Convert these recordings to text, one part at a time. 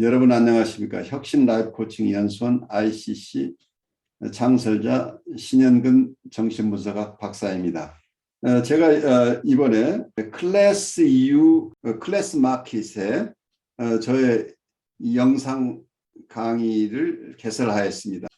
여러분 안녕하십니까? 혁신 라이프 코칭 연수원 ICC 창설자 신현근 정신분석학 박사입니다. 제가 이번에 클래스 EU 클래스 마켓에 저의 영상 강의를 개설하였습니다.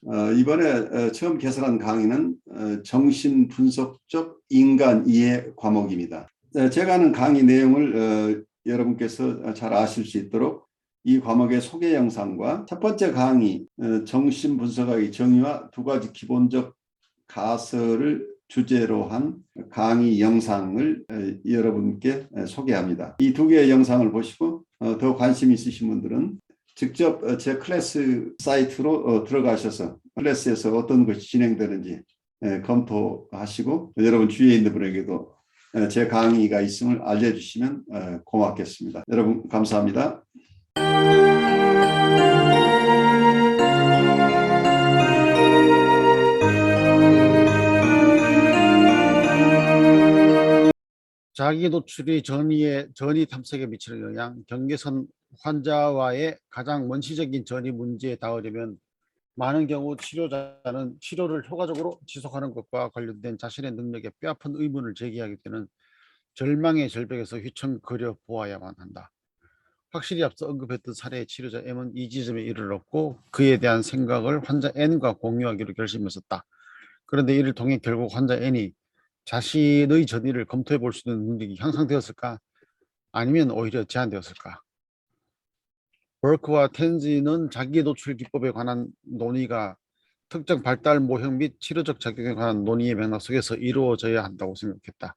이번에 처음 개설한 강의는 정신분석적 인간 이해 과목입니다. 제가 하는 강의 내용을 여러분께서 잘 아실 수 있도록 이 과목의 소개 영상과 첫 번째 강의 정신분석학의 정의와 두 가지 기본적 가설을 주제로 한 강의 영상을 여러분께 소개합니다. 이 두 개의 영상을 보시고 더 관심 있으신 분들은 직접 제 클래스 사이트로 들어가셔서 클래스에서 어떤 것이 진행되는지 검토하시고 여러분 주위에 있는 분에게도 제 강의가 있음을 알려주시면 고맙겠습니다. 여러분 감사합니다. 자기 노출이 전이 탐색에 미치는 영향, 경계선 환자와의 가장 원시적인 전이 문제에 닿으려면 많은 경우 치료자는 치료를 효과적으로 지속하는 것과 관련된 자신의 능력에 뼈아픈 의문을 제기하게 되는 절망의 절벽에서 휘청거려 보아야만 한다. 확실히 앞서 언급했던 사례의 치료자 M은 이 지점에 이르렀고 그에 대한 생각을 환자 N과 공유하기로 결심했었다. 그런데 이를 통해 결국 환자 N이 자신의 전이를 검토해 볼 수 있는 능력이 향상되었을까? 아니면 오히려 제한되었을까? 버크와 텐지는 자기 노출 기법에 관한 논의가 특정 발달 모형 및 치료적 작용에 관한 논의의 맥락 속에서 이루어져야 한다고 생각했다.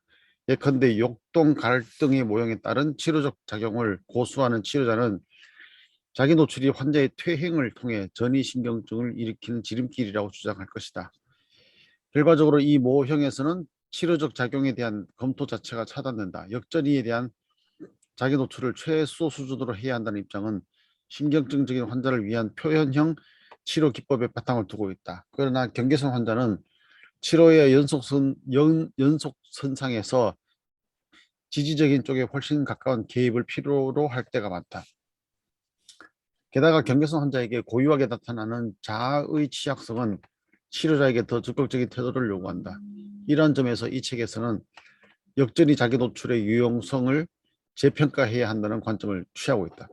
예컨대 역동 갈등의 모형에 따른 치료적 작용을 고수하는 치료자는 자기 노출이 환자의 퇴행을 통해 전이신경증을 일으키는 지름길이라고 주장할 것이다. 결과적으로 이 모형에서는 치료적 작용에 대한 검토 자체가 차단된다. 역전이에 대한 자기 노출을 최소 수준으로 해야 한다는 입장은 신경증적인 환자를 위한 표현형 치료 기법에 바탕을 두고 있다. 그러나 경계선 환자는 치료의 연속선상에서 지지적인 쪽에 훨씬 가까운 개입을 필요로 할 때가 많다. 게다가 경계선 환자에게 고유하게 나타나는 자아의 취약성은 치료자에게 더 적극적인 태도를 요구한다. 이런 점에서 이 책에서는 역전이 자기 노출의 유용성을 재평가해야 한다는 관점을 취하고 있다.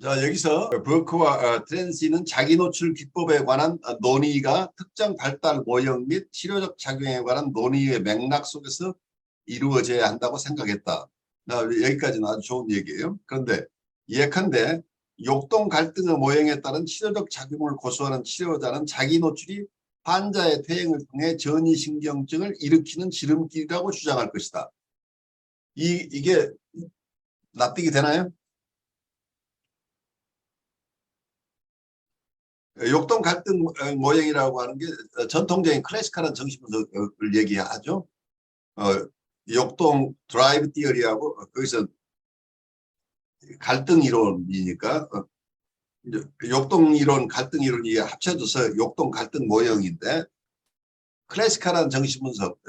자, 여기서 버크와 트렌시는 자기 노출 기법에 관한 논의가 특정 발달 모형 및 치료적 작용에 관한 논의의 맥락 속에서 이루어져야 한다고 생각했다. 여기까지는 아주 좋은 얘기예요. 그런데 예컨대 역동 갈등의 모형에 따른 치료적 작용을 고수하는 치료자는 자기 노출이 환자의 퇴행을 통해 전이신경증을 일으키는 지름길이라고 주장할 것이다. 이게 납득이 되나요? 역동 갈등 모형이라고 하는 게 전통적인 클래식한 정신분석을 얘기하죠. 역동 드라이브 티어리하고 거기서 갈등 이론이니까 역동 이론, 갈등 이론이 합쳐져서 역동 갈등 모형인데 클래식한 정신분석,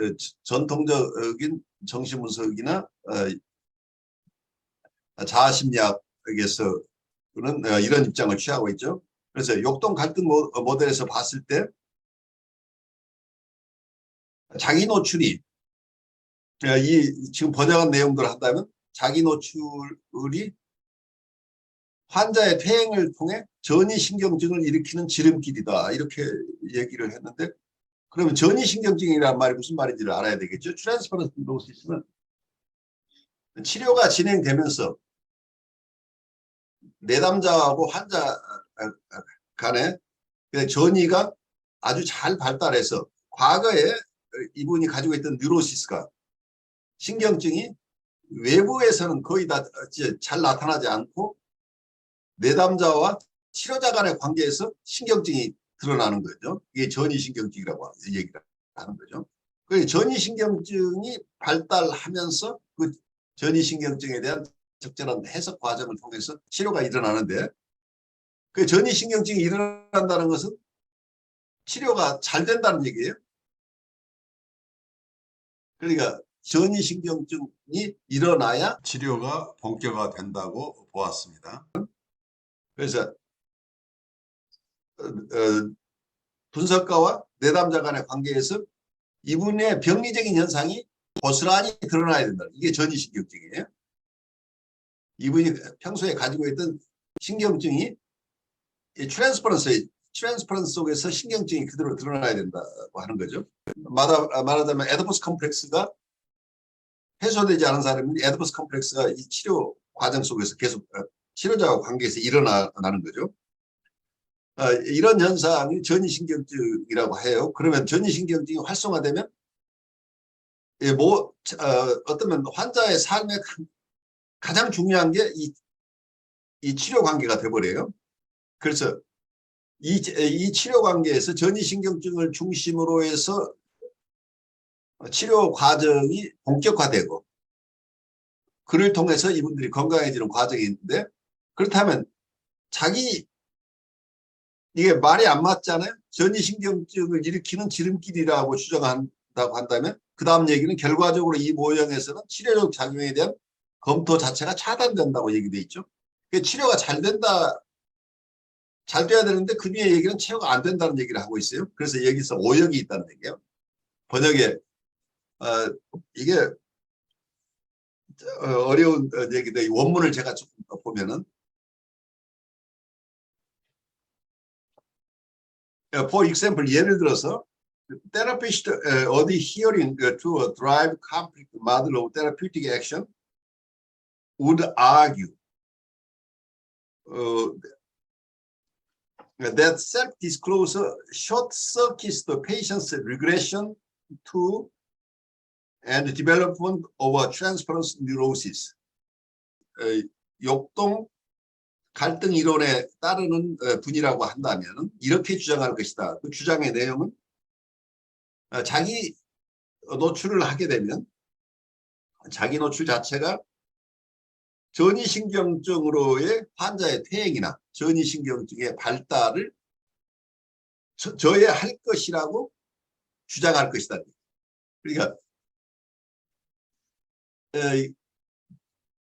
전통적인 정신분석이나 자아심리학에서는 이런 입장을 취하고 있죠. 그래서 역동 갈등 모델에서 봤을 때 자기 노출이 이 지금 번역한 내용들을 한다면 자기 노출이 환자의 퇴행을 통해 전이신경증을 일으키는 지름길이다 이렇게 얘기를 했는데 그러면 전이신경증이란 말이 무슨 말인지를 알아야 되겠죠. 트랜스퍼런스 노시스는 치료가 진행되면서 내담자하고 환자 간에 전이가 아주 잘 발달해서 과거에 이분이 가지고 있던 뉴로시스가 신경증이 외부에서는 거의 다 잘 나타나지 않고 내담자와 치료자 간의 관계에서 신경증이 드러나는 거죠. 이게 전이신경증이라고 얘기를 하는 거죠. 그 전이신경증이 발달하면서 그 전이신경증에 대한 적절한 해석 과정을 통해서 치료가 일어나는데 그 전이신경증이 일어난다는 것은 치료가 잘 된다는 얘기예요. 그러니까 전이신경증이 일어나야 치료가 본격화된다고 보았습니다. 그래서 분석가와 내담자 간의 관계에서 이분의 병리적인 현상이 고스란히 드러나야 된다. 이게 전이신경증이에요. 이분이 평소에 가지고 있던 신경증이 트랜스퍼런스 속에서 신경증이 그대로 드러나야 된다고 하는 거죠. 말하자면 에디퍼스 컴플렉스가 해소되지 않은 사람이 에디퍼스 컴플렉스가 이 치료 과정 속에서 계속 치료자와 관계에서 일어나는 거죠. 이런 현상이 전이신경증이라고 해요. 그러면 전이신경증이 활성화되면 어쩌면 환자의 삶에 가장 중요한 게 이 치료 관계가 돼버려요. 그래서 이 치료 관계에서 전이신경증을 중심으로 해서 치료 과정이 본격화되고 그를 통해서 이분들이 건강해지는 과정이 있는데 그렇다면 이게 말이 안 맞잖아요. 전이신경증을 일으키는 지름길이라고 주장한다고 한다면 그 다음 얘기는 결과적으로 이 모형에서는 치료적 작용에 대한 검토 자체가 차단된다고 얘기돼 있죠. 치료가 잘 돼야 되는데 그 뒤에 얘기는 치료가 안 된다는 얘기를 하고 있어요. 그래서 여기서 오역이 있다는 얘기예요. 번역에 이게 어려운 얘기인데 이 원문을 제가 조금 보면은 for example 예를 들어서 therapist adhering to a drive conflict model of therapeutic action would argue that self-disclosure short-circuits the patient's regression to and development of a transference neurosis. 역동 갈등 이론에 따르는 분이라고 한다면 이렇게 주장할 것이다. 그 주장의 내용은 자기 노출을 하게 되면 자기 노출 자체가 전이신경증으로의 환자의 퇴행이나 전이신경증의 발달을 저해할 것이라고 주장할 것이다. 그러니까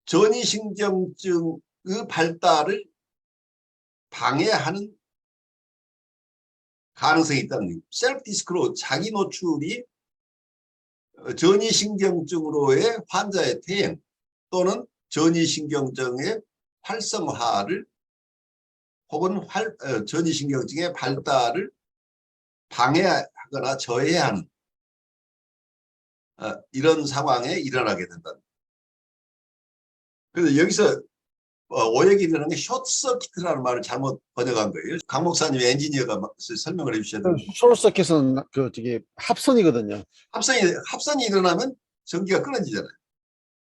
전이신경증의 발달을 방해하는 가능성이 있다는 거예요. 셀프 디스크로 자기 노출이 전이신경증으로의 환자의 퇴행 또는 전이신경증의 활성화를 혹은 전이신경증의 발달을 방해하거나 저해하는 이런 상황에 일어나게 된다. 그래서 여기서 오역이 일어나는 게 숏서키트라는 말을 잘못 번역한 거예요. 강 목사님이 엔지니어가 설명을 해주셔야 돼요. 숏서킷은 합선이거든요. 합선이 일어나면 전기가 끊어지잖아요.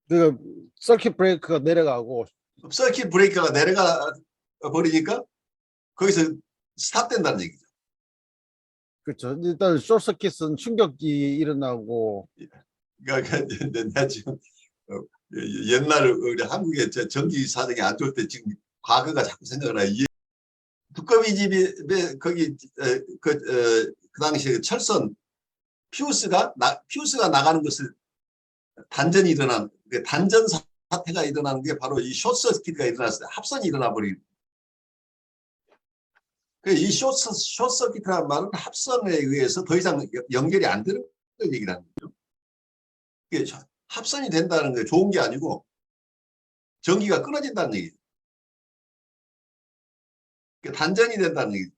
그 서킷 브레이크가 내려가고 서킷 브레이크가 내려가 버리니까 거기서 스탑된다는 얘기죠. 그렇죠. 일단 숏서킷은 충격이 일어나고 그러니까 내가 지금 옛날 우리 한국의 전기 사정이 안 좋을 때 지금 과거가 자꾸 생각을 해요. 두꺼비 집에 거기 그 당시에 철선 피우스가 나가는 것을 단전이 일어난 단전 사태가 일어나는 게 바로 이 숏서킷가 일어났을 때 합선이 일어나 버리는. 이 숏서킷이라는 말은 합선에 의해서 더 이상 연결이 안 되는 걸 얘기를 하는 거죠. 이게 합선이 된다는 게 좋은 게 아니고 전기가 끊어진다는 얘기죠. 단전이 된다는 얘기죠.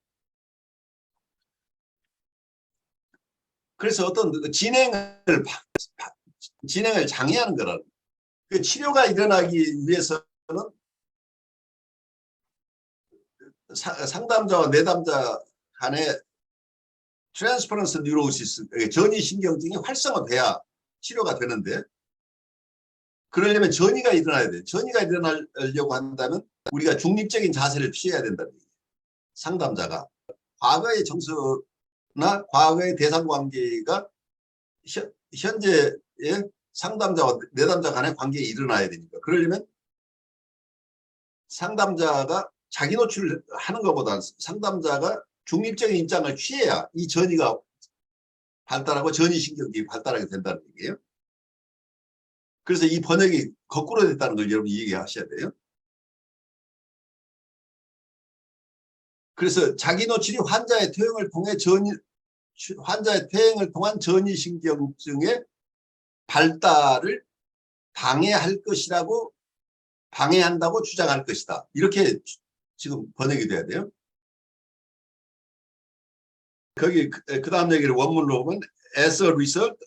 그래서 어떤 진행을 장애하는 거라는. 그 치료가 일어나기 위해서는 상담자와 내담자 간의 트랜스퍼런스 뉴로시스, 전이신경증이 활성화돼야 치료가 되는데 그러려면 전이가 일어나야 돼요. 전이가 일어나려고 한다면 우리가 중립적인 자세를 취해야 된다는 얘기예요. 상담자가 과거의 정서나 과거의 대상관계가 현재의 상담자와 내담자 간의 관계에 일어나야 되니까 그러려면 상담자가 자기 노출을 하는 것보다 상담자가 중립적인 입장을 취해야 이 전이가 발달하고 전이신경이 발달하게 된다는 얘기예요. 그래서 이 번역이 거꾸로 됐다는 걸 여러분 얘기하셔야 돼요. 그래서 자기 노출이 환자의 퇴행을 통한 전이신경증의 발달을 방해한다고 주장할 것이다. 이렇게 지금 번역이 돼야 돼요. 거기 그 다음 얘기를 원문으로 보면 as a result,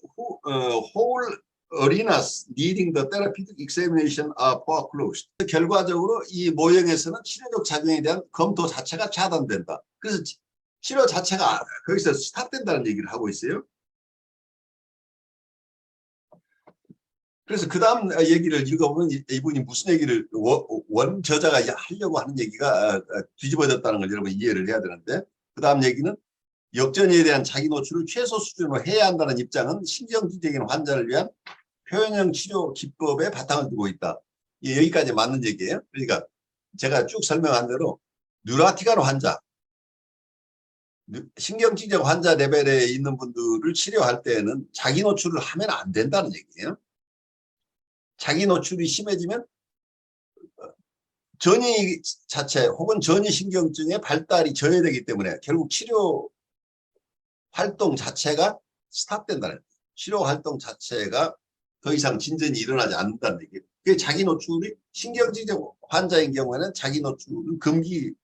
whole arenas needing the therapeutic examination are foreclosed. 결과적으로 이 모형에서는 치료적 작용에 대한 검토 자체가 차단된다. 그래서 치료 자체가 거기서 스탑된다는 얘기를 하고 있어요. 그래서 그 다음 얘기를 읽어보면 이분이 무슨 얘기를 원 저자가 하려고 하는 얘기가 뒤집어졌다는 걸 여러분 이해를 해야 되는데, 그 다음 얘기는 역전에 대한 자기 노출을 최소 수준으로 해야 한다는 입장은 신경질적인 환자를 위한 표현형 치료 기법에 바탕을 두고 있다. 여기까지 맞는 얘기예요. 그러니까 제가 쭉 설명한 대로 뉴라티간 환자, 신경질적 환자 레벨에 있는 분들을 치료할 때는 자기 노출을 하면 안 된다는 얘기예요. 자기 노출이 심해지면 전이 자체 혹은 전이신경증의 발달이 저해되기 때문에 결국 치료 활동 자체가 스탑된다는 거예요. 치료 활동 자체가 더 이상 진전이 일어나지 않는다는 얘기예요. 그게 자기 노출이 신경질적 환자인 경우에는 자기 노출은 금기로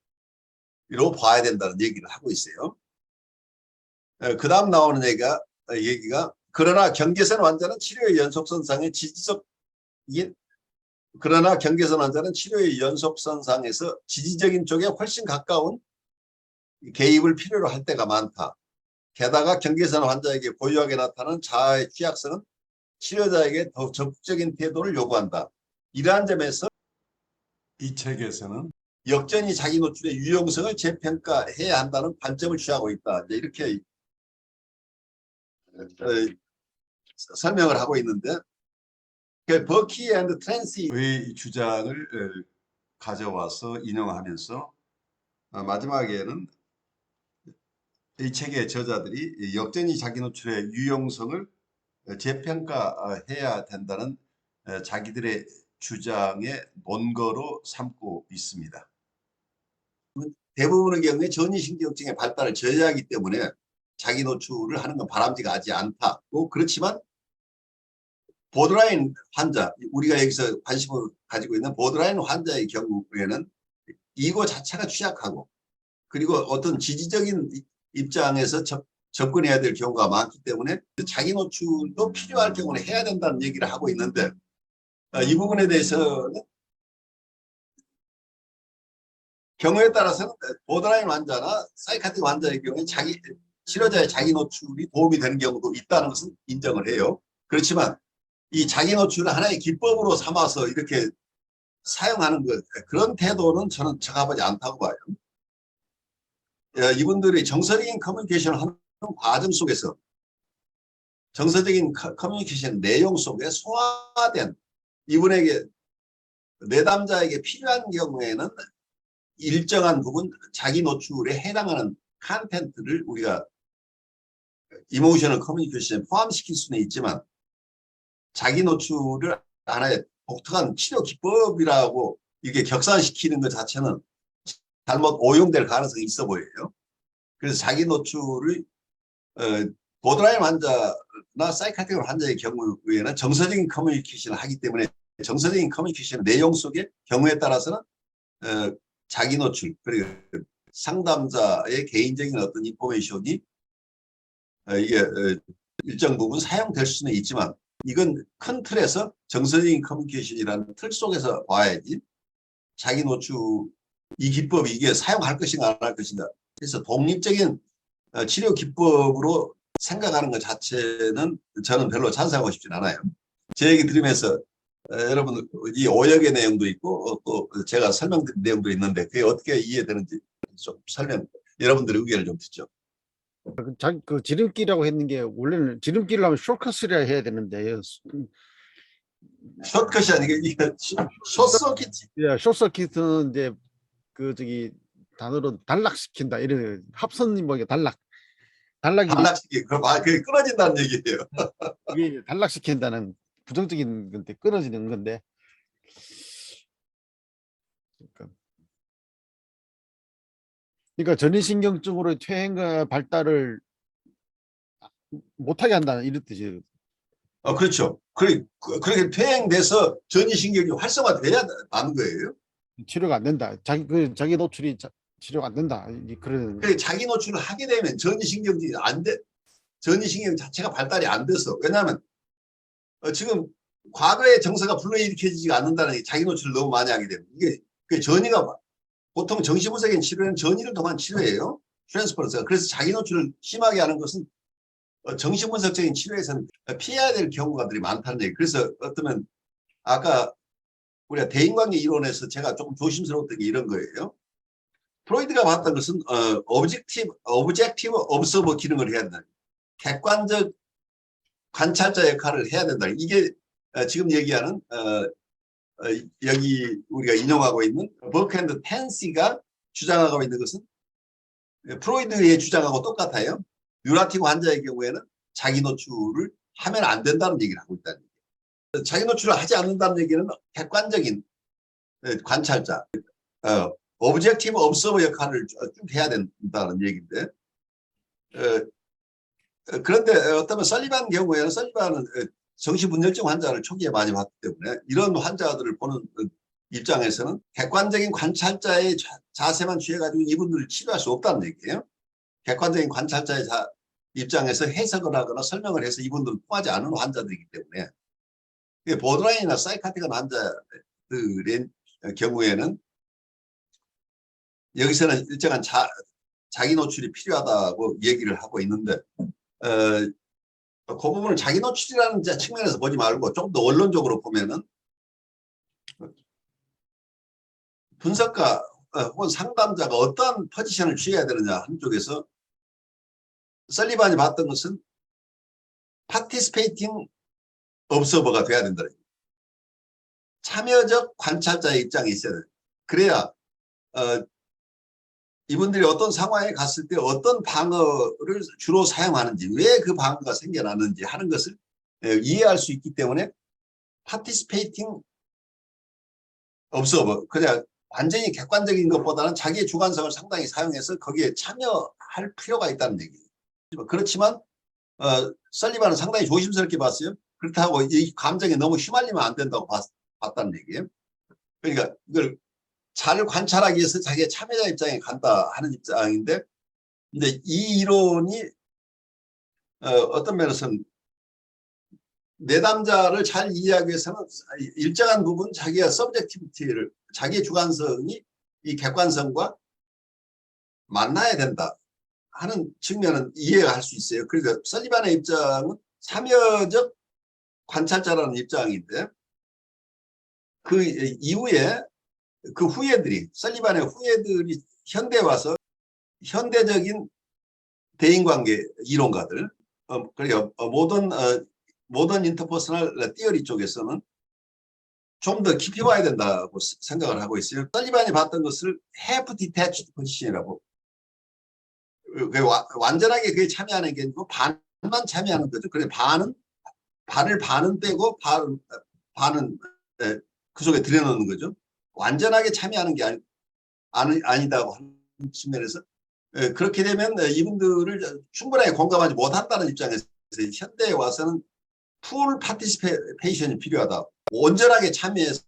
봐야 된다는 얘기를 하고 있어요. 그 다음 나오는 얘기가 그러나 경계선 환자는 치료의 연속선상에서 지지적인 쪽에 훨씬 가까운 개입을 필요로 할 때가 많다. 게다가 경계선 환자에게 고유하게 나타나는 자아의 취약성은 치료자에게 더 적극적인 태도를 요구한다. 이러한 점에서 이 책에서는 역전이 자기 노출의 유용성을 재평가해야 한다는 관점을 취하고 있다. 이렇게 설명을 하고 있는데, 버키 앤드 트랜시의 주장을 가져와서 인용하면서 마지막에는 이 책의 저자들이 역전이 자기 노출의 유용성을 재평가해야 된다는 자기들의 주장의 논거로 삼고 있습니다. 대부분의 경우에 전이신경증의 발달을 저해하기 때문에 자기 노출을 하는 건 바람직하지 않다고, 그렇지만 보드라인 환자, 우리가 여기서 관심을 가지고 있는 보드라인 환자의 경우에는 이거 자체가 취약하고, 그리고 어떤 지지적인 입장에서 접근해야 될 경우가 많기 때문에 자기 노출도 필요할 경우는 해야 된다는 얘기를 하고 있는데, 이 부분에 대해서는 경우에 따라서는 보드라인 환자나 사이카틱 환자의 경우에 치료자의 자기 노출이 도움이 되는 경우도 있다는 것은 인정을 해요. 그렇지만 이 자기 노출을 하나의 기법으로 삼아서 이렇게 사용하는 것, 그런 태도는 저는 적합하지 않다고 봐요. 이분들이 정서적인 커뮤니케이션을 하는 과정 속에서 정서적인 커뮤니케이션 내용 속에 소화된 이분에게 내담자에게 필요한 경우에는 일정한 부분 자기 노출에 해당하는 컨텐츠를 우리가 이모셔널 커뮤니케이션에 포함시킬 수는 있지만, 자기 노출을 하나의 독특한 치료 기법이라고 이렇게 격산시키는 것 자체는 잘못 오용될 가능성이 있어 보여요. 그래서 자기 노출을 보드라인 환자나 사이카틱 환자의 경우에는 정서적인 커뮤니케이션을 하기 때문에 정서적인 커뮤니케이션 내용 속에 경우에 따라서는 자기 노출, 그리고 상담자의 개인적인 어떤 인포메이션이 이게 일정 부분 사용될 수는 있지만, 이건 큰 틀에서 정서적인 커뮤니케이션이라는 틀 속에서 봐야지 자기 노출 이 기법이 이게 사용할 것인가 안 할 것인가, 그래서 독립적인 치료 기법으로 생각하는 것 자체는 저는 별로 찬성하고 싶진 않아요. 제 얘기 들으면서 여러분 이 오역의 내용도 있고 또 제가 설명드린 내용도 있는데 그게 어떻게 이해되는지 좀 여러분들의 의견을 좀 듣죠. 그 지름길이라고 했는 게 원래는 지름길을 하면 쇼커스라 해야 되는데 숏컷이 아니고 이게 숏서킷. 숏서킷은 이제 그 저기 단어로 단락시킨다, 이런 합선 뭐 단락이 단락시키 그게 끊어진다는 얘기예요. 이게 단락시킨다는 부정적인 건데, 끊어지는 건데, 그러니까 그러니까 전이신경증으로 퇴행 발달을 못하게 한다는 이런 뜻이에요. 그렇죠. 그렇게 퇴행돼서 전이신경이 활성화돼야 하는 거예요. 치료가 안 된다. 자기 노출이 치료가 안 된다. 그런. 그래 자기 노출을 하게 되면 전이신경 자체가 발달이 안 돼서 왜냐하면 지금 과거의 정서가 불러일으켜지지가 않는다는 게 자기 노출을 너무 많이 하게 되면 이게 그 전이가 보통 정신분석인 치료는 전이를 통한 치료예요. 트랜스퍼런스가. 그래서 자기 노출을 심하게 하는 것은 정신분석적인 치료에서는 피해야 될 경우가들이 많다는 얘기. 그래서 어쩌면 아까 우리가 대인관계 이론에서 제가 조금 조심스러웠던 게 이런 거예요. 프로이드가 봤던 것은 오브젝티브 observer 기능을 해야 된다. 객관적 관찰자 역할을 해야 된다. 이게 지금 얘기하는 여기 우리가 인용하고 있는 버크앤드 텐시가 주장하고 있는 것은 프로이드의 주장하고 똑같아요. 뉴라티브 환자의 경우에는 자기 노출을 하면 안 된다는 얘기를 하고 있다는 얘기예요. 자기 노출을 하지 않는다는 얘기는 객관적인 관찰자, 오브젝티브 observer 역할을 쭉 해야 된다는 얘기인데 그런데 어쩌면 설리반 경우에는 설리반은 정신분열증 환자를 초기에 많이 봤기 때문에 이런 환자들을 보는 입장에서는 객관적인 관찰자의 자세만 취해가지고 이분들을 치료할 수 없다는 얘기예요. 객관적인 관찰자의 입장에서 해석을 하거나 설명을 해서 이분들을 통하지 않은 환자들이기 때문에 보드라인이나 사이카틱한 환자들의 경우에는 여기서는 일정한 자기 노출이 필요하다고 얘기를 하고 있는데 그 부분을 자기 노출이라는 측면에서 보지 말고 좀 더 원론적으로 보면은 분석가 혹은 상담자가 어떤 포지션을 취해야 되느냐 한쪽에서 설리반이 봤던 것은 파티스페이팅 observer가 돼야 된다. 참여적 관찰자의 입장이 있어야 돼. 그래야 이분들이 어떤 상황에 갔을 때 어떤 방어를 주로 사용하는지 왜 그 방어가 생겨나는지 하는 것을 이해할 수 있기 때문에 participating observer 그냥 완전히 객관적인 것보다는 자기의 주관성을 상당히 사용해서 거기에 참여할 필요가 있다는 얘기예요. 그렇지만 설리반은 상당히 조심스럽게 봤어요. 그렇다고 이 감정에 너무 휘말리면 안 된다고 봤다는 얘기예요. 그러니까 이걸 잘 관찰하기 위해서 자기의 참여자 입장에 간다 하는 입장인데 근데 이 이론이 어떤 면에서는 내담자를 잘 이해하기 위해서는 일정한 부분 자기의 서브젝티비티를 자기의 주관성이 이 객관성과 만나야 된다 하는 측면은 이해가 할 수 있어요. 그러니까 설리반의 입장은 참여적 관찰자라는 입장인데 그 이후에 그 후예들이 설리반의 후예들이 현대에 와서 현대적인 대인관계 이론가들 그리고 모던 인터퍼스널 티어리 쪽에서는 좀 더 깊이 봐야 된다고 생각을 하고 있어요. 설리반이 봤던 것을 half detached position이라고 완전하게 그게 참여하는 게 아니고 반만 참여하는 거죠. 그래 반은 빼고 반은 그 속에 들여놓는 거죠. 완전하게 참여하는 게 아니다고 하는 측면에서 그렇게 되면 이분들을 충분하게 공감하지 못한다는 입장에서 현대에 와서는 풀 파티시페이션이 필요하다. 온전하게 참여해서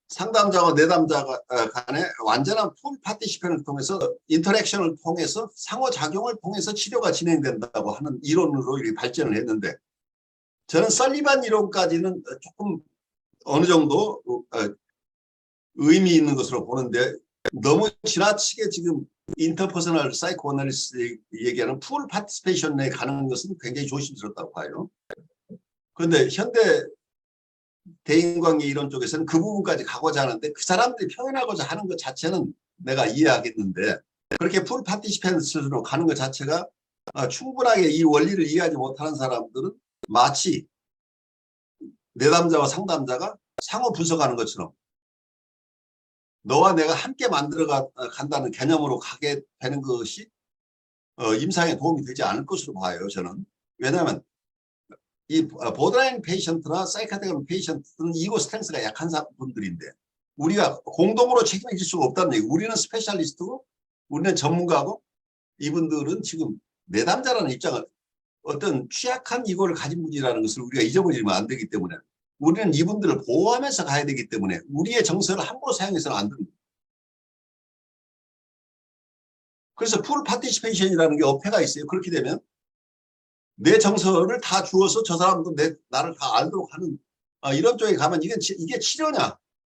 상담자와 내담자 간에 완전한 풀 파티시페이션을 통해서 인터랙션을 통해서 상호작용을 통해서 치료가 진행된다고 하는 이론으로 이렇게 발전을 했는데 저는 설리반 이론까지는 조금 어느 정도 의미 있는 것으로 보는데 너무 지나치게 지금 인터퍼스널 사이코애널리스트 얘기하는 풀 파티시페이션에 가는 것은 굉장히 조심스럽다고 봐요. 그런데 현대 대인관계 이론 쪽에서는 그 부분까지 가고자 하는데 그 사람들이 표현하고자 하는 것 자체는 내가 이해하겠는데 그렇게 풀 파티시펜스로 가는 것 자체가 충분하게 이 원리를 이해하지 못하는 사람들은 마치 내담자와 상담자가 상호 분석하는 것처럼 너와 내가 함께 만들어 간다는 개념으로 가게 되는 것이 임상에 도움이 되지 않을 것으로 봐요. 저는. 왜냐하면 이 보드라인 페이션트나 사이카틱한 페이션트는 이고 스트렝스가 약한 분들인데 우리가 공동으로 책임을 질 수가 없다는 얘기. 우리는 스페셜리스트고 우리는 전문가고 이분들은 지금 내담자라는 입장을 어떤 취약한 이거를 가진 분이라는 것을 우리가 잊어버리면 안 되기 때문에 우리는 이분들을 보호하면서 가야 되기 때문에 우리의 정서를 함부로 사용해서는 안 됩니다. 그래서 풀 파티시페이션이라는 게 어폐가 있어요. 그렇게 되면 내 정서를 다 주어서 저 사람도 나를 다 알도록 하는 이런 쪽에 가면 이게 치료냐?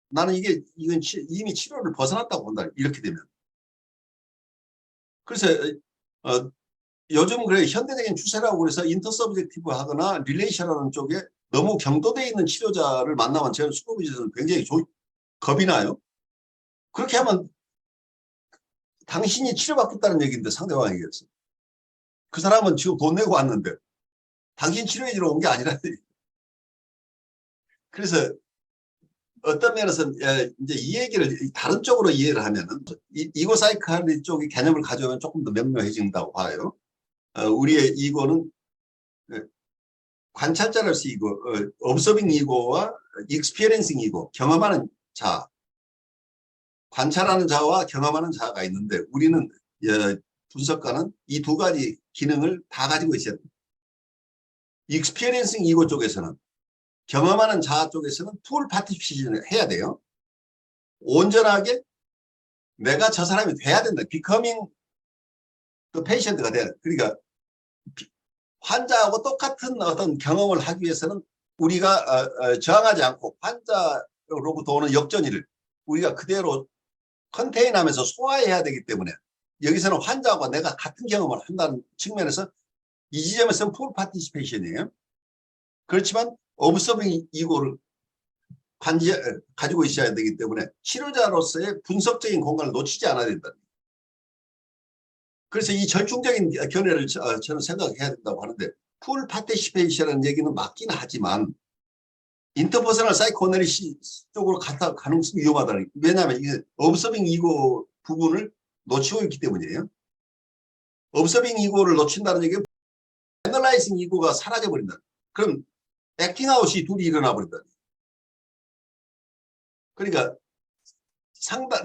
나는 이건 이미 치료를 벗어났다고 본다. 이렇게 되면. 그래서 요즘 그래 현대적인 추세라고 그래서 인터서브젝티브 하거나 릴레이션하는 쪽에 너무 경도되어 있는 치료자를 만나면 저는 수법의사는 굉장히 겁이 나요. 그렇게 하면 당신이 치료받겠다는 얘기인데 상대방에게서. 그 사람은 지금 돈 내고 왔는데 당신 치료해주러 온 게 아니라. 그래서 어떤 면에서 이제 이 얘기를 다른 쪽으로 이해를 하면은 이고 사이칼리 쪽의 개념을 가져오면 조금 더 명료해진다고 봐요. 우리의 이고는 관찰자로서 이고, observing 이고와 experiencing 이고, 경험하는 자, 관찰하는 자와 경험하는 자가 있는데 우리는 분석가는 이 두 가지 기능을 다 가지고 있어야 됩니다. experiencing 이고 쪽에서는 경험하는 자 쪽에서는 풀 파티시페이션을 해야 돼요. 온전하게 내가 저 사람이 돼야 된다. becoming the patient가 돼야 돼. 그러니까 환자하고 똑같은 어떤 경험을 하기 위해서는 우리가 저항하지 않고 환자로부터 오는 역전이를 우리가 그대로 컨테인하면서 소화해야 되기 때문에 여기서는 환자와 내가 같은 경험을 한다는 측면에서 이 지점에서는 풀 파티시페이션이에요. 그렇지만 observing 이고를 가지고 있어야 되기 때문에 치료자로서의 분석적인 공간을 놓치지 않아야 된다. 그래서 이 절충적인 견해를 저는 생각해야 된다고 하는데 풀 파티시페이션이라는 얘기는 맞긴 하지만 인터퍼서널 사이코어널리시스 쪽으로 가는 가능성이 위험하다는 거예요. 왜냐하면 이게 observing 이고 부분을 놓치고 있기 때문이에요. observing 이고를 놓친다는 얘기는 analyzing 이고가 사라져버린다. 그럼 액팅아웃이 둘이 일어나 버린다. 그러니까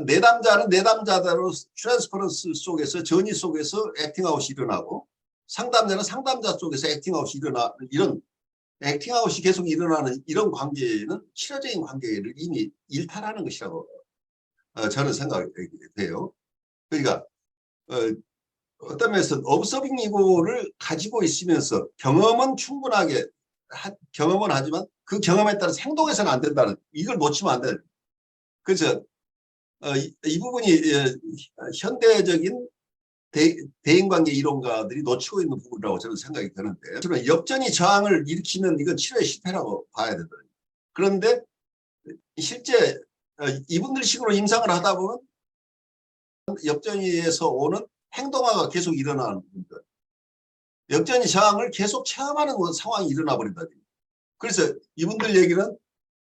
내담자는 내담자대로 트랜스퍼런스 속에서 전이 속에서 액팅아웃이 일어나고 상담자는 상담자 쪽에서 액팅아웃이 일어나 이런 액팅아웃이 계속 일어나는 이런 관계는 치료적인 관계를 이미 일탈하는 것이라고 저는 생각이 돼요. 그러니까 어떤 면에서 observing 이고를 가지고 있으면서 경험은 충분하게 경험은 하지만 그 경험에 따라서 행동해서는 안 된다는 이걸 놓치면 안 돼요. 그래서 이 부분이 현대적인 대인관계 이론가들이 놓치고 있는 부분이라고 저는 생각이 드는데 저는 역전이 저항을 일으키는 이건 치료의 실패라고 봐야 된다. 그런데 실제 이분들 식으로 임상을 하다 보면 역전이에서 오는 행동화가 계속 일어나는 겁니다. 역전이 저항을 계속 체험하는 상황이 일어나 버린다. 그래서 이분들 얘기는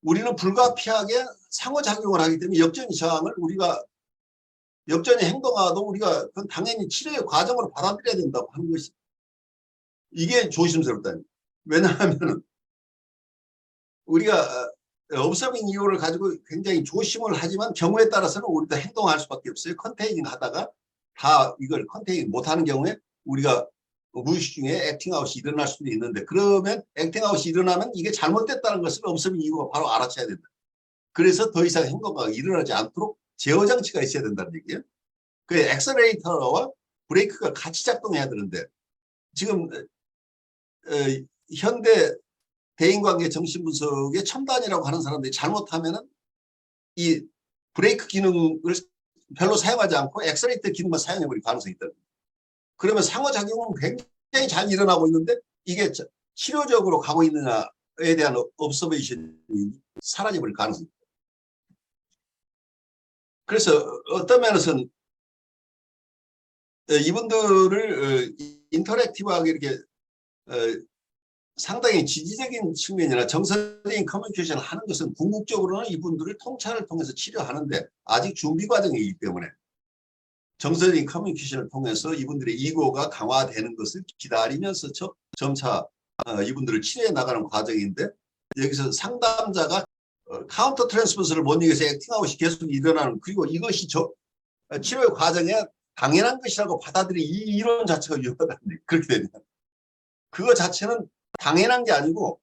우리는 불가피하게 상호작용을 하기 때문에 역전이 저항을 우리가 역전의 행동화도 우리가 그건 당연히 치료의 과정으로 받아들여야 된다고 하는 것이 이게 조심스럽다. 왜냐하면 우리가 observing 이유를 가지고 굉장히 조심을 하지만 경우에 따라서는 우리도 행동할 수밖에 없어요. 컨테이닝 하다가 다 이걸 컨테이닝 못하는 경우에 우리가 무의식 중에 액팅아웃이 일어날 수도 있는데 그러면 액팅아웃이 일어나면 이게 잘못됐다는 것을 observing 이유가 바로 알아채야 된다. 그래서 더 이상 행동가 일어나지 않도록 제어 장치가 있어야 된다는 얘기예요. 그 엑셀레이터와 브레이크가 같이 작동해야 되는데 지금 현대 대인관계 정신분석의 첨단이라고 하는 사람들이 잘못하면은 이 브레이크 기능을 별로 사용하지 않고 엑셀레이터 기능만 사용해버릴 가능성이 있다. 그러면 상호작용은 굉장히 잘 일어나고 있는데 이게 치료적으로 가고 있느냐에 대한 observation이 사라져버릴 가능성이 있다. 그래서 어떤 면에서는 이분들을 인터랙티브하게 이렇게 상당히 지지적인 측면이나 정서적인 커뮤니케이션을 하는 것은 궁극적으로는 이분들을 통찰을 통해서 치료하는데 아직 준비 과정이기 때문에 정서적인 커뮤니케이션을 통해서 이분들의 이고가 강화되는 것을 기다리면서 점차 이분들을 치료해 나가는 과정인데 여기서 상담자가 카운터 트랜스퍼스를 못 이겨서 액팅아웃이 계속 일어나는 그리고 이것이 치료의 과정에 당연한 것이라고 받아들이 이 이론 자체가 위험하다는 얘기. 그렇게 되면 그거 자체는 당연한 게 아니고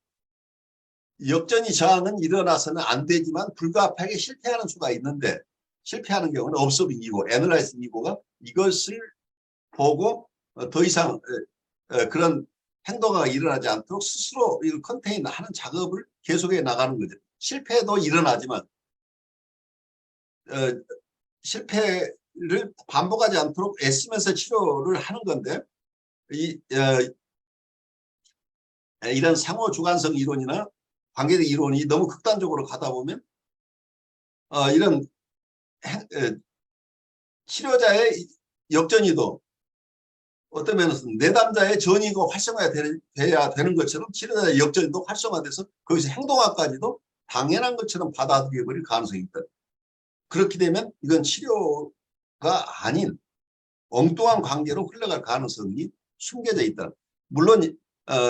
역전이 저항은 일어나서는 안 되지만 불가피하게 실패하는 수가 있는데 실패하는 경우는 observing 이고 analyzing 이고가 이것을 보고 더 이상 그런 행동이 일어나지 않도록 스스로 이걸 컨테인하는 작업을 계속해 나가는 거죠. 실패도 일어나지만 실패를 반복하지 않도록 애쓰면서 치료를 하는 건데 이런 상호 주관성 이론이나 관계적 이론이 너무 극단적으로 가다 보면 이런 치료자의 역전이도 어떤 면에서는 내담자의 전이고 활성화돼야 되는 것처럼 치료자의 역전도 활성화돼서 거기서 행동학까지도 당연한 것처럼 받아들여 버릴 가능성이 있다. 그렇게 되면 이건 치료가 아닌 엉뚱한 관계로 흘러갈 가능성이 숨겨져 있다. 물론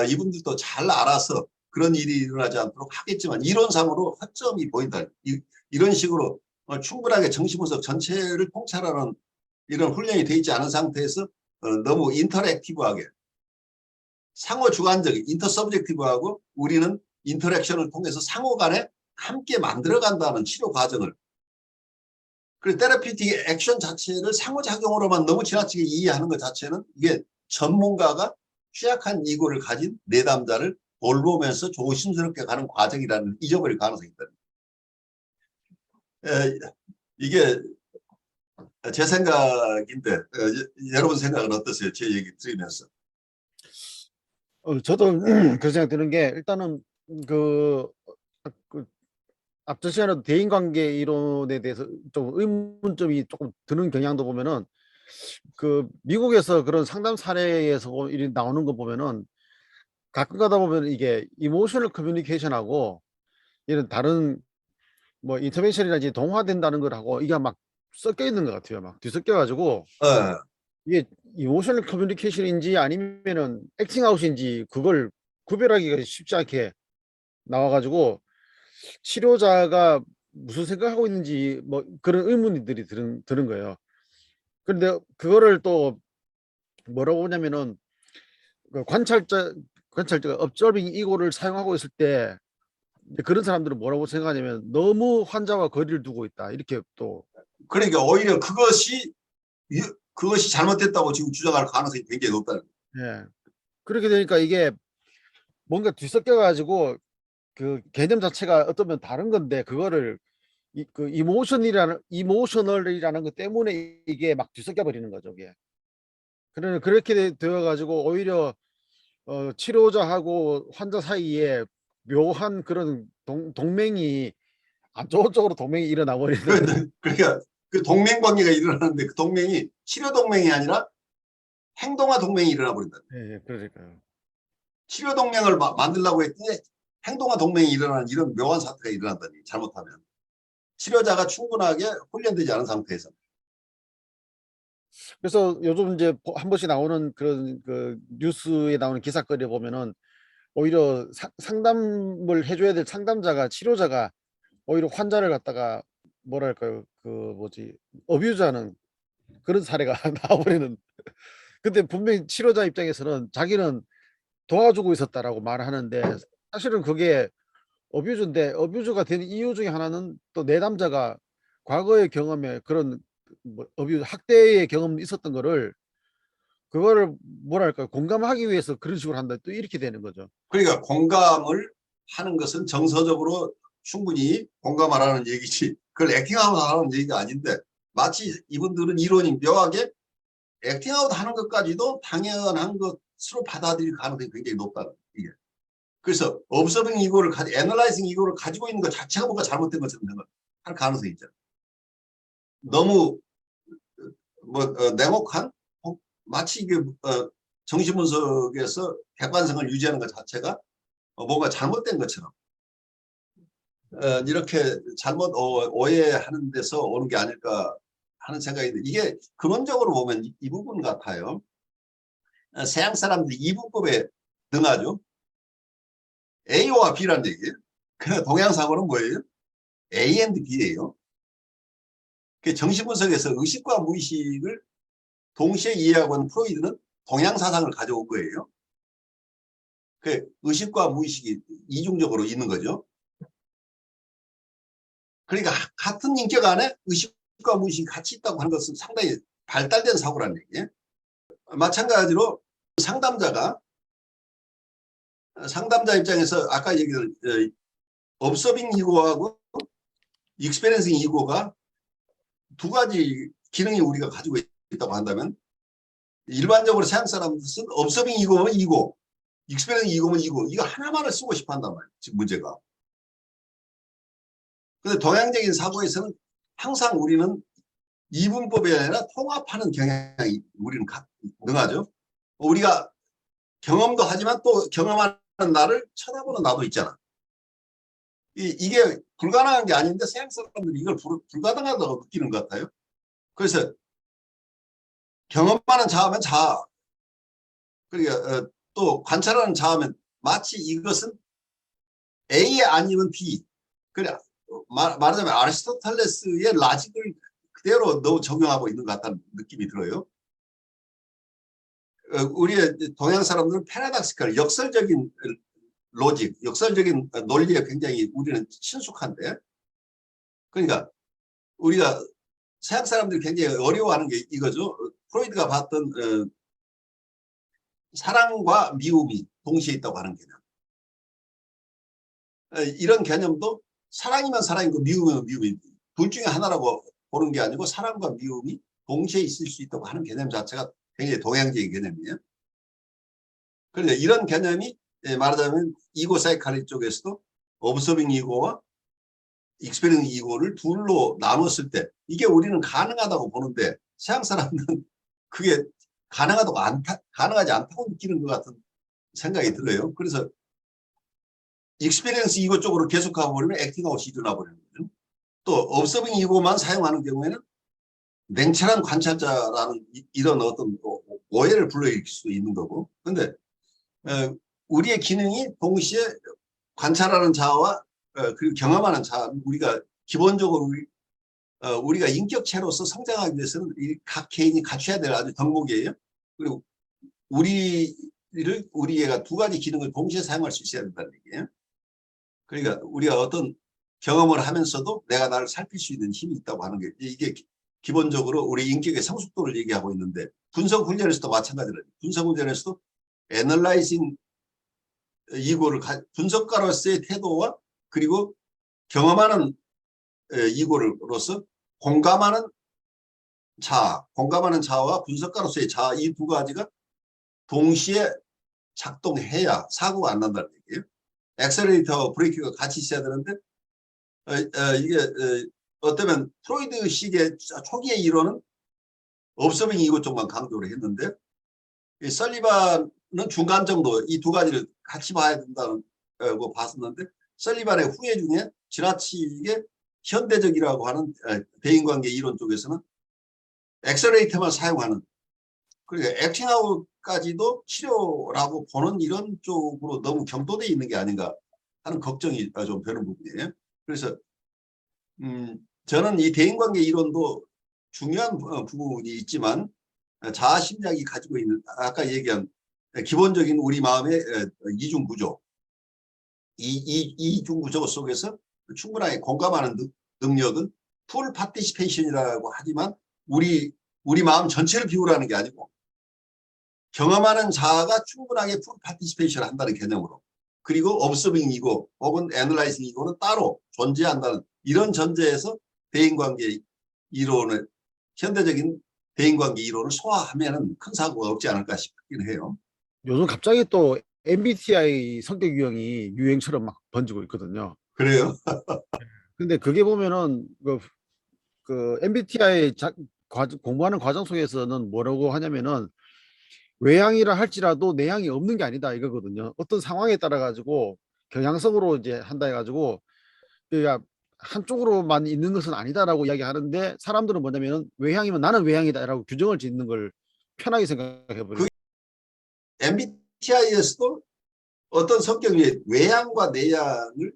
이분들도 잘 알아서 그런 일이 일어나지 않도록 하겠지만 이론상으로 허점이 보인다. 이런 식으로 충분하게 정신분석 전체를 통찰하는 이런 훈련이 되어 있지 않은 상태에서 너무 인터랙티브하게 상호 주관적인 인터서브젝티브하고 우리는 인터랙션을 통해서 상호 간에 함께 만들어간다는 치료 과정을 그리고 테라피틱 액션 자체를 상호작용으로만 너무 지나치게 이해하는 것 자체는 이게 전문가가 취약한 이고를 가진 내담자를 돌보면서 조심스럽게 가는 과정이라는 잊어버릴 가능성이 있다. 이게 제 생각인데 여러분 생각은 어떠세요? 제 얘기 들으면서. 저도 그 생각 드는 게 일단은 그 앞전 시간에도 대인관계 이론에 대해서 좀 의문점이 조금 드는 경향도 보면은 그 미국에서 그런 상담 사례에서 일이 나오는 거 보면은 가끔 가다 보면 이게 이모셔널 커뮤니케이션하고 이런 다른 뭐 인터벤션이라든지 동화된다는 걸하고 이게 막 섞여 있는 것 같아요. 막 뒤섞여 가지고 이게 이모셔널 커뮤니케이션인지 아니면은 액팅아웃인지 그걸 구별하기가 쉽지 않게 나와가지고 치료자가 무슨 생각하고 있는지 뭐 그런 의문들이 드는 거예요. 그런데 그거를 또 뭐라고 보냐면은 그 관찰자가 observing 이거를 사용하고 있을 때 그런 사람들은 뭐라고 생각하냐면 너무 환자와 거리를 두고 있다 이렇게 또 그러니까 오히려 그것이 잘못됐다고 지금 주장할 가능성이 굉장히 높다는 거예요. 예. 그렇게 되니까 이게 뭔가 뒤섞여 가지고 그 개념 자체가 어쩌면 다른 건데 그거를 그 이모셔널이라는 것 때문에 이게 막 뒤섞여 버리는 거죠. 이게. 그러면 그렇게 되어 가지고 오히려 치료자하고 환자 사이에 묘한 그런 동맹이 안 좋은 쪽으로 동맹이 일어나 버리는 그러니까 그 동맹 관계가 일어나는데 그 동맹이 치료 동맹이 아니라 행동화 동맹이 일어나 버린다. 예, 그러니까요. 치료 동맹을 만들려고 했더니 행동화 동맹이 일어나는 이런 묘한 사태가 일어난다니 잘못하면 치료자가 충분하게 훈련되지 않은 상태에서. 그래서 요즘 이제 한 번씩 나오는 그런 그 뉴스에 나오는 기사거리 보면은 오히려 상담을 해줘야 될 상담자가 치료자가 오히려 환자를 갖다가 뭐랄까요 그 뭐지 어뷰즈하는 그런 사례가 나와버리는. 근데 분명히 치료자 입장에서는 자기는 도와주고 있었다라고 말하는데 사실은 그게 어뷰즈인데 어뷰즈가 되는 이유 중에 하나는 또 내담자가 과거의 경험에 그런 뭐 어뷰즈 학대의 경험이 있었던 거를 그거를 뭐랄까 공감하기 위해서 그런 식으로 한다 또 이렇게 되는 거죠. 그러니까 공감을 하는 것은 정서적으로 충분히 공감하라는 얘기지 그걸 액팅아웃하라는 얘기가 아닌데 마치 이분들은 이론이 묘하게 액팅아웃 하는 것까지도 당연한 것으로 받아들일 가능성이 굉장히 높다. 이게. 그래서 observing 이거를 analyzing 이거를 가지고 있는 것 자체가 뭔가 잘못된 것처럼 할 가능성이 있잖아. 너무 냉혹한 마치 이게 정신분석에서 객관성을 유지하는 것 자체가 뭔가 잘못된 것처럼 이렇게 잘못 오해하는 데서 오는 게 아닐까 하는 생각이 듭니다. 이게 근원적으로 보면 이 부분 같아요. 서양 사람들이 이분법에 능하죠. A와 B라는 얘기예요. 그러나 동양상으로는 뭐예요? A and B예요. 정신분석에서 의식과 무의식을 동시에 이해하고 있는 프로이드는 동양 사상을 가져온 거예요. 그 의식과 무의식이 이중적으로 있는 거죠. 그러니까 같은 인격 안에 의식과 무의식이 같이 있다고 하는 것은 상당히 발달된 사고라는 얘기예요. 마찬가지로 상담자 입장에서 아까 얘기한 observing ego하고 experiencing ego가 두 가지 기능이 우리가 가지고 있다고 한다면 일반적으로 서양 사람들은 observing ego면 ego, experiencing ego면 ego 이거 하나만을 쓰고 싶어 한단 말이에요. 지금 문제가. 근데 동양적인 사고에서는 항상 우리는 이분법이 아니라 통합하는 경향이 우리는 능하죠. 우리가 경험도 하지만 또 경험하는 나를 쳐다보는 나도 있잖아. 이게 불가능한 게 아닌데 서양 사람들이 이걸 불가능하다고 느끼는 것 같아요. 그래서 경험하는 자하면 자, 그러니까 또 관찰하는 자하면 마치 이것은 A 아니면 B. 그래 말하자면 아리스토텔레스의 라직을 그대로 너무 적용하고 있는 것 같다는 느낌이 들어요. 우리의 동양 사람들은 패러닥시컬, 역설적인 로직, 역설적인 논리에 굉장히 우리는 친숙한데, 그러니까 우리가 서양 사람들이 굉장히 어려워하는 게 이거죠. 프로이드가 봤던 사랑과 미움이 동시에 있다고 하는 개념. 이런 개념도 사랑이면 사랑이고 미움이면 미움이 둘 중에 하나라고 보는 게 아니고 사랑과 미움이 동시에 있을 수 있다고 하는 개념 자체가 굉장히 동양적인 개념이에요. 그런데 이런 개념이 말하자면 이고 사이칼리 쪽에서도 observing ego와 experiencing ego를 둘로 나눴을 때 이게 우리는 가능하다고 보는데 서양 사람들은 그게 가능하지 않다고 느끼는 것 같은 생각이 들어요. 그래서 experience ego 쪽으로 계속 가버리면 acting out이 일어나 버리는 거죠. 또 observing ego만 사용하는 경우에는 냉철한 관찰자라는 이런 어떤 오해를 불러일으킬 수도 있는 거고. 그런데 우리의 기능이 동시에 관찰하는 자와 그리고 경험하는 자는 우리가 기본적으로 우리가 인격체로서 성장하기 위해서는 각 개인이 갖춰야 될 아주 덕목이에요. 그리고 우리가 두 가지 기능을 동시에 사용할 수 있어야 된다는 얘기예요. 그러니까 우리가 어떤 경험을 하면서도 내가 나를 살필 수 있는 힘이 있다고 하는 게 이게 기본적으로 우리 인격의 성숙도를 얘기하고 있는데 분석 훈련에서도 마찬가지로 분석 훈련에서도 애널라이징 이고를 분석가로서의 태도와 그리고 경험하는 이고로서 공감하는 자와 분석가로서의 자 이 두 가지가 동시에 작동해야 사고가 안 난다는 얘기예요. 엑셀레이터와 브레이크가 같이 있어야 되는데 이게 어쩌면 프로이드식의 초기의 이론은 observing 이고 쪽만 강조를 했는데 이 설리반은 중간 정도 이 두 가지를 같이 봐야 된다고 봤었는데 설리반의 후예 중에 지나치게 현대적이라고 하는 대인관계 이론 쪽에서는 엑셀레이터만 사용하는 그러니까 액팅아웃까지도 치료라고 보는 이런 쪽으로 너무 경도되어 있는 게 아닌가 하는 걱정이 좀 되는 부분이에요. 그래서 저는 이 대인관계 이론도 중요한 부분이 있지만 자아심리학이 가지고 있는 아까 얘기한 기본적인 우리 마음의 이중구조 이중구조 속에서 충분하게 공감하는 능력은 풀 파티시페이션이라고 하지만 우리 마음 전체를 비우라는 게 아니고 경험하는 자아가 충분하게 풀 파티시페이션을 한다는 개념으로 그리고 observing 이고 혹은 analyzing 이고는 따로 존재한다는 이런 전제에서 대인관계 이론을 현대적인 대인관계 이론을 소화하면 큰 사고가 없지 않을까 싶긴 해요. 요즘 갑자기 또 MBTI 성격 유형이 유행처럼 막 번지고 있거든요. 그래요? 근데 그게 보면은 그 MBTI 공부하는 과정 속에서는 뭐라고 하냐면은 외향이라 할지라도 내향이 없는 게 아니다 이거거든요. 어떤 상황에 따라 가지고 경향성으로 이제 한다 해가지고 그러니까 한쪽으로만 있는 것은 아니다라고 이야기하는데 사람들은 뭐냐면 외향이면 나는 외향이다라고 규정을 짓는 걸 편하게 생각해 버려요. MBTI에서도 어떤 성격이 외향과 내향을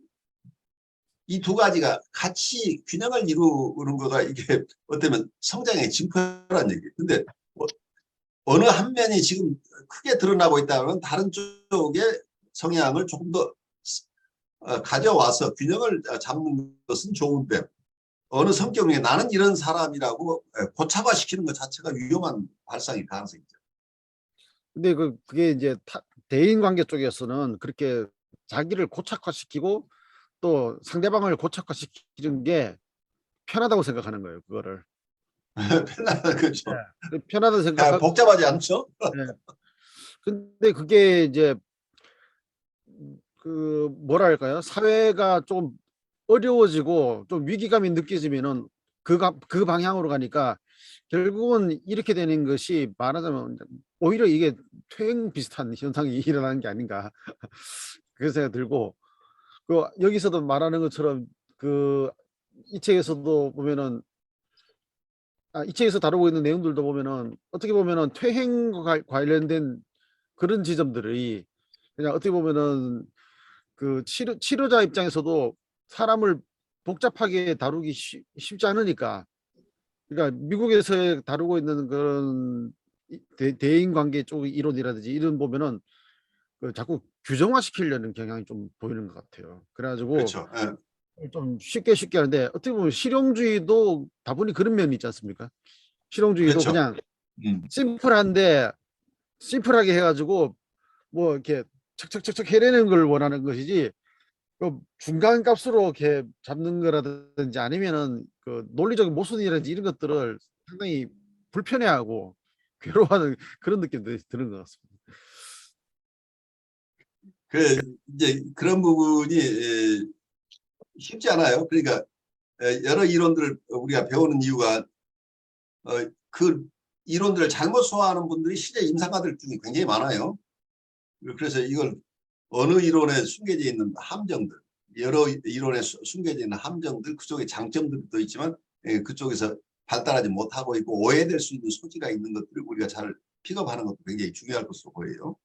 이 두 가지가 같이 균형을 이루는 거가 이게 어쩌면 성장의 징표란 얘기예요. 근데 어느 한 면이 지금 크게 드러나고 있다면 다른 쪽의 성향을 조금 더 가져와서 균형을 잡는 것은 좋은데 어느 성격에 나는 이런 사람이라고 고착화시키는 것 자체가 위험한 발상일 가능성이 있죠. 근데 그게 이제 대인 관계 쪽에서는 그렇게 자기를 고착화시키고 또 상대방을 고착화시키는 게 편하다고 생각하는 거예요. 그거를. 편안한 거죠. 편하다고 생각하고. 복잡하지 않죠? 네. 근데 그게 이제 그 뭐랄까요? 사회가 좀 어려워지고 좀 위기감이 느껴지면은 그 방향으로 가니까 결국은 이렇게 되는 것이 말하자면 오히려 이게 퇴행 비슷한 현상이 일어나는 게 아닌가 그런 생각이 들고 그 여기서도 말하는 것처럼 그 이 책에서도 보면은 이 책에서 다루고 있는 내용들도 보면은 어떻게 보면은 퇴행과 관련된 그런 지점들이 그냥 어떻게 보면은 그 치료자 입장에서도 사람을 복잡하게 다루기 쉽지 않으니까 그러니까 미국에서 다루고 있는 그런 대인 관계 쪽 이론이라든지 이런 보면은 그 자꾸 규정화시키려는 경향이 좀 보이는 것 같아요. 그래가지고 그렇죠. 좀 쉽게 하는데 어떻게 보면 실용주의도 다분히 그런 면이 있지 않습니까? 실용주의도 그렇죠. 그냥 심플하게 해가지고 뭐 이렇게 척척척척 해내는 걸 원하는 것이지 그 중간 값으로 이렇게 잡는 거라든지 아니면은 그 논리적인 모순이라든지 이런 것들을 상당히 불편해하고 괴로워하는 그런 느낌도 드는 것 같습니다. 이제 그런 부분이 쉽지 않아요. 그러니까 여러 이론들을 우리가 배우는 이유가 그 이론들을 잘못 소화하는 분들이 실제 임상가들 중에 굉장히 많아요. 그래서 이걸 어느 이론에 숨겨져 있는 함정들, 여러 이론에 숨겨져 있는 함정들, 그쪽에 장점들도 있지만 그쪽에서 발달하지 못하고 있고 오해될 수 있는 소지가 있는 것들을 우리가 잘 픽업하는 것도 굉장히 중요할 것으로 보여요.